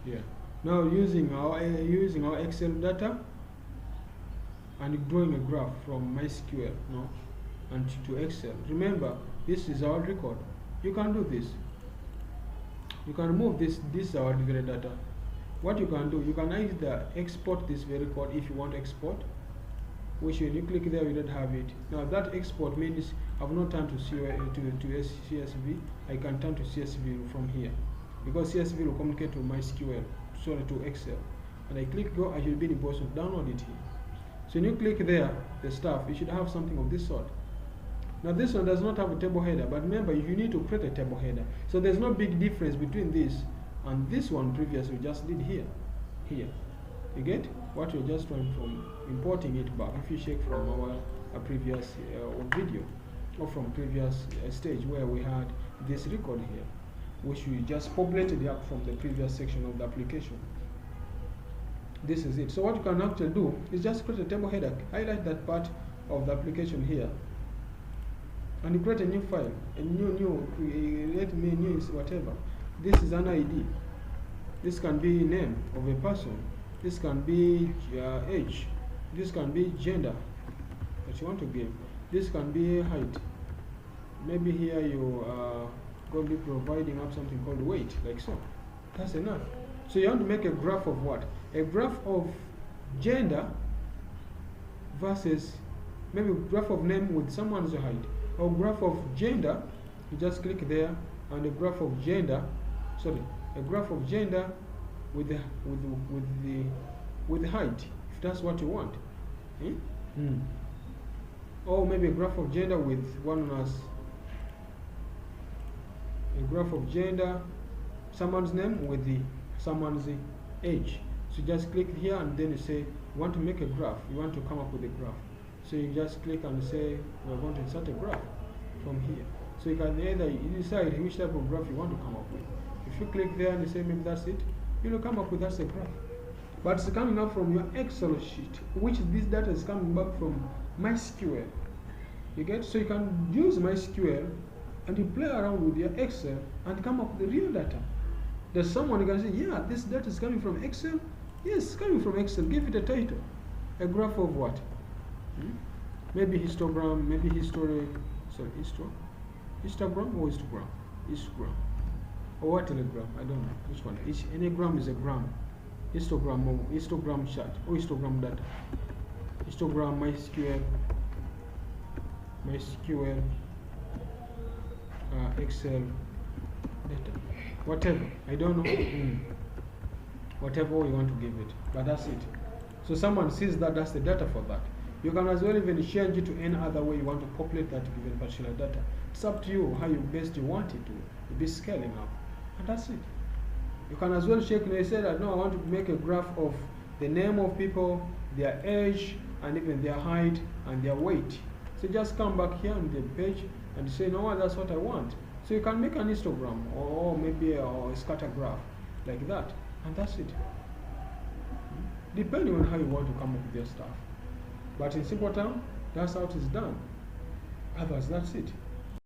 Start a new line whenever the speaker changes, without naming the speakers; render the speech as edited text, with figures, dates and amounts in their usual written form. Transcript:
Yeah. Now using our Excel data and drawing a graph from MySQL, no, and to Excel. Remember, this is our record. You can do this. You can remove this. This is our very data. What you can do, you can either export this very record if you want to export, which when you click there, you don't have it. Now that export means I've not turned to CSV. I can turn to CSV from here, because CSV will communicate to MySQL, sorry, to Excel. And I click go, I should be in the bottom, download it here. So when you click there, the stuff, you should have something of this sort. Now this one does not have a table header, but remember, you need to create a table header. So there's no big difference between this and this one previous we just did here. Here. You get what we're just trying from importing it back. If you check from our previous video, or from previous stage where we had this record here, which we just populated up from the previous section of the application. This is it. So what you can actually do is just create a table header, highlight that part of the application here, and you create a new file, a new whatever. This is an ID. This can be name of a person. This can be age. This can be gender that you want to give. This can be height. Maybe here you are going to be providing up something called weight, like so. That's enough. So you want to make a graph of what? A graph of gender versus maybe a graph of name with someone's height, or graph of gender. You just click there, and a graph of gender. Sorry, a graph of gender with the height, if that's what you want. Or maybe a graph of gender with one as a graph of gender, someone's name with someone's age. So just click here, and then you say you want to make a graph. You want to come up with a graph. So you just click and say we're going to insert a graph from here. So you can either decide which type of graph you want to come up with. If you click there and you say maybe that's it, you will come up with that's a graph. But it's coming up from your Excel sheet, which this data is coming back from MySQL. You get? So you can use MySQL and you play around with your Excel and come up with the real data. There's someone who can say, yeah, this data is coming from Excel. Yes, it's coming from Excel. Give it a title. A graph of what? Maybe histogram, maybe histogram or histogram? Histogram. Or what telegram? I don't know. Which one? Any gram is a gram. Histogram or histogram chart or histogram data. Histogram, MySQL, Excel data. Whatever. I don't know. Whatever you want to give it. But that's it. So someone sees that that's the data for that. You can as well even change it to any other way you want to populate that given particular data. It's up to you how you best you want it to be scaling up. And that's it. You can as well check, they say that no, I want to make a graph of the name of people, their age, and even their height and their weight. So just come back here on the page and say, no, that's what I want. So you can make an histogram or maybe a scatter graph like that. And that's it. Depending on how you want to come up with your stuff. But in simple terms, that's how it is done. Otherwise, that's it.